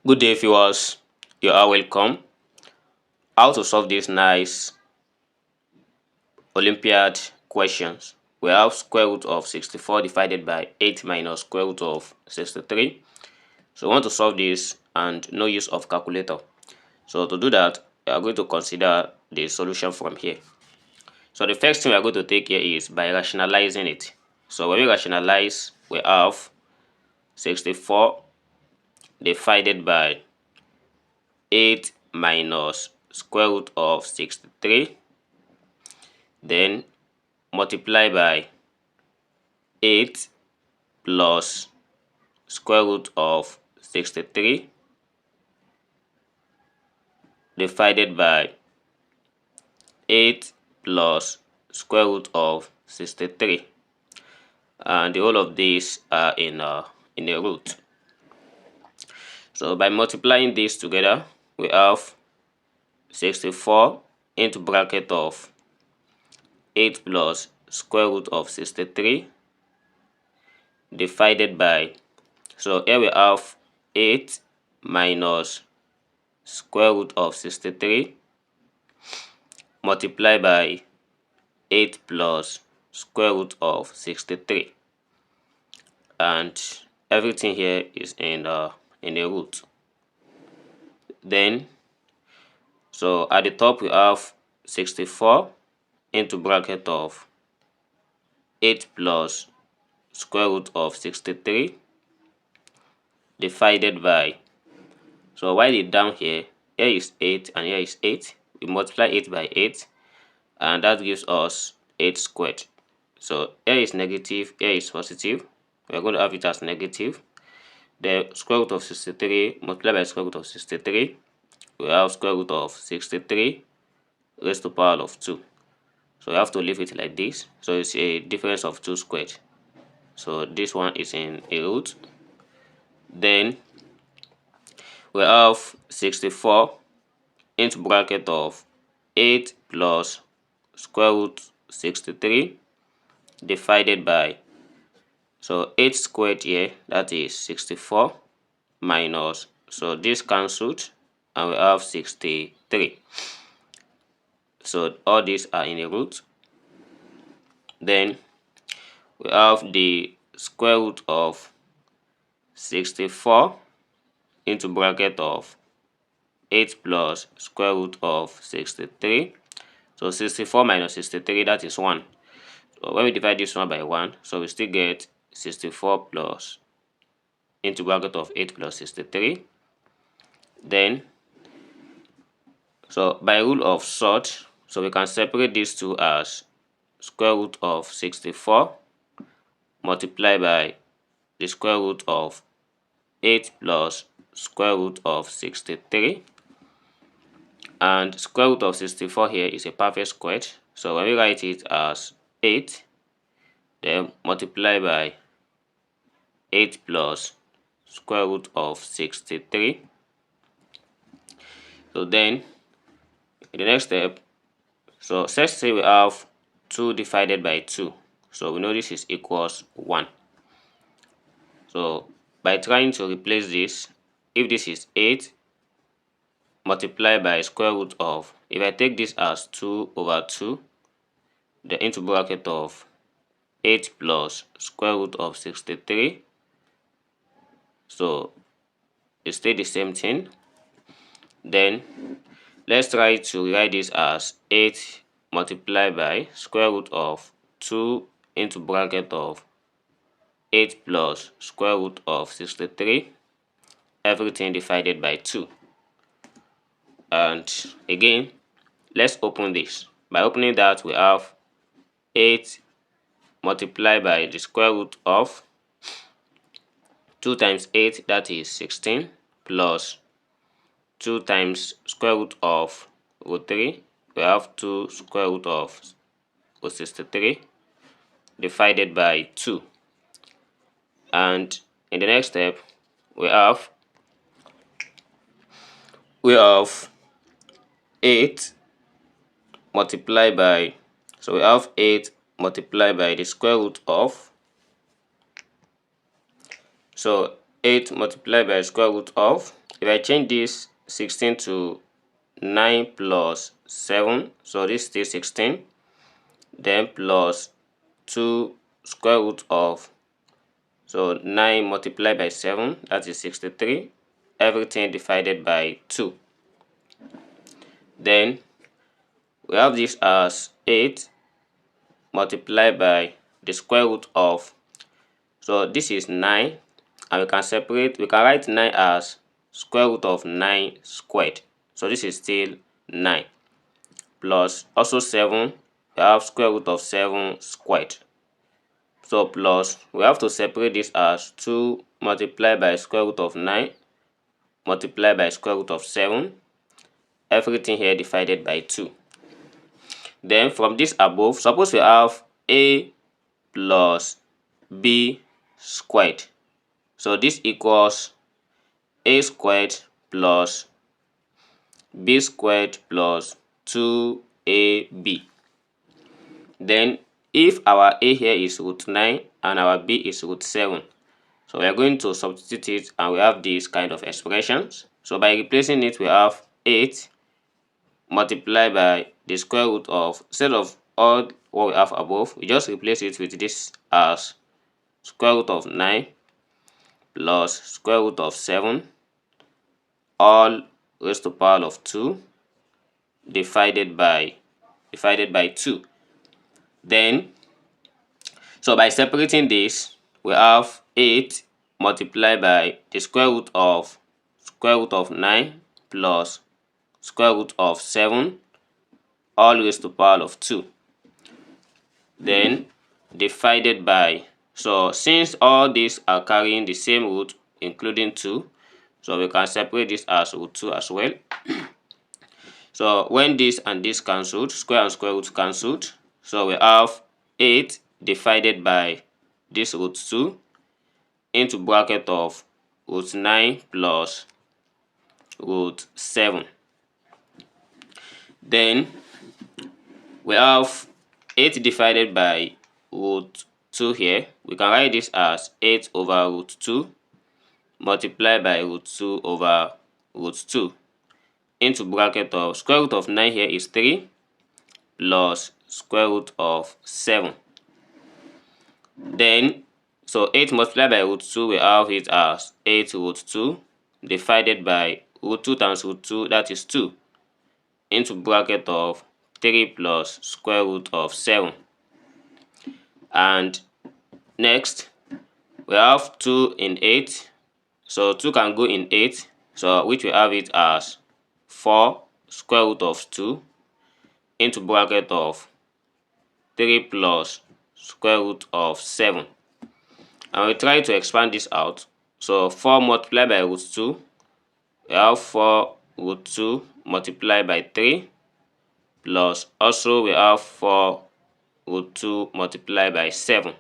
Good day, viewers. You are welcome. How to solve these nice Olympiad questions. We have square root of 64 divided by 8 minus square root of 63. So we want to solve this and no use of calculator. So to do that, we are going to consider the solution from here. So the first thing we are going to take here is by rationalizing it. So when we rationalize, we have 64 divided by 8 minus square root of 63, then multiply by 8 plus square root of 63 divided by 8 plus square root of 63, and the whole of these are in a root. So by multiplying these together, we have 64 into bracket of 8 plus square root of 63 divided by, so here we have 8 minus square root of 63 multiply by 8 plus square root of 63, and everything here is in a root. Then so at the top we have 64 into bracket of 8 plus square root of 63 divided by, so while it down here is 8 and here is 8, we multiply 8 by 8 and that gives us 8 squared. So here is negative, here is positive. We are going to have it as negative. The square root of 63 multiplied by square root of 63, we have square root of 63 raised to the power of 2. So we have to leave it like this. So it's a difference of 2 squared. So this one is in a root. Then we have 64 into bracket of 8 plus square root 63 divided by, so 8 squared here, that is 64 minus, so this cancelled and we have 63. So all these are in a root. Then we have the square root of 64 into bracket of 8 plus square root of 63. So 64 minus 63, that is 1. So when we divide this one by 1, so we still get 64 plus into bracket of 8 plus 63. Then so by rule of sort, so we can separate these two as square root of 64 multiplied by the square root of 8 plus square root of 63, and square root of 64 here is a perfect square, so when we write it as 8, then multiply by 8 plus square root of 63. So then in the next step, so let's say we have 2 divided by 2, so we know this is equals 1. So by trying to replace this, if this is 8 multiplied by square root of, if I take this as 2 over 2, then into bracket of 8 plus square root of 63, so it stays the same thing. Then let's try to write this as 8 multiplied by square root of 2 into bracket of 8 plus square root of 63, everything divided by 2. And again, let's open this. By opening that, we have 8 multiplied by the square root of 2 times 8, that is 16, plus 2 times square root of root 3, we have 2 square root of 63 divided by 2. And in the next step, we have 8 multiplied by, so we have 8 multiplied by the square root of, so 8 multiplied by square root of, if I change this 16 to 9 plus 7, so this is still 16, then plus 2 square root of, so 9 multiplied by 7, that is 63, everything divided by 2. Then we have this as 8 multiplied by the square root of, so this is 9, and we can write 9 as square root of 9 squared, so this is still 9, plus also 7, we have square root of 7 squared. So plus, we have to separate this as 2 multiplied by square root of 9 multiplied by square root of 7, everything here divided by 2. Then from this above, suppose we have a plus b squared. So this equals a squared plus b squared plus 2ab. Then if our a here is root 9 and our b is root 7, so we are going to substitute it and we have these kind of expressions. So by replacing it, we have 8 multiplied by the square root of, instead of all what we have above, we just replace it with this as square root of 9 plus square root of 7 all raised to the power of 2 divided by 2. Then, so by separating this, we have 8 multiplied by the square root of 9 plus square root of 7 all raised to the power of 2. Then divided by, so since all these are carrying the same root including 2, so we can separate this as root 2 as well. So when this and this cancelled, square and square root cancelled, so we have 8 divided by this root 2 into bracket of root 9 plus root 7. Then we have 8 divided by root 2 here. We can write this as 8 over root 2 multiplied by root 2 over root 2 into bracket of square root of 9 here is 3 plus square root of 7. Then, so 8 multiplied by root 2, we have it as 8 root 2 divided by root 2 times root 2, that is 2, into bracket of 3 plus square root of 7. And next, we have 2 in 8, so 2 can go in 8, so which we have it as 4 square root of 2 into bracket of 3 plus square root of 7. And we try to expand this out. So 4 multiplied by root 2, we have 4 root 2 multiplied by 3 plus also we have 4 root 2 multiplied by 7.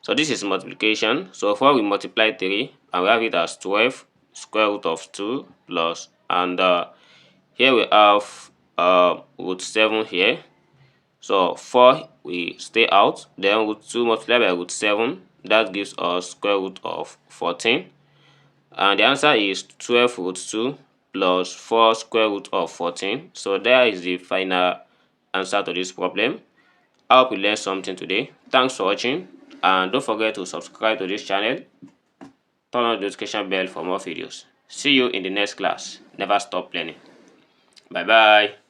So this is multiplication. So 4 we multiply 3 and we have it as 12 square root of 2 plus, and here we have root 7 here. So 4 we stay out, then root 2 multiplied by root 7, that gives us square root of 14. And the answer is 12 root 2 plus 4 square root of 14. So there is the final answer to this problem. I hope you learned something today. Thanks for watching, and don't forget to subscribe to this channel. Turn on the notification bell for more videos. See you in the next class. Never stop learning. Bye bye.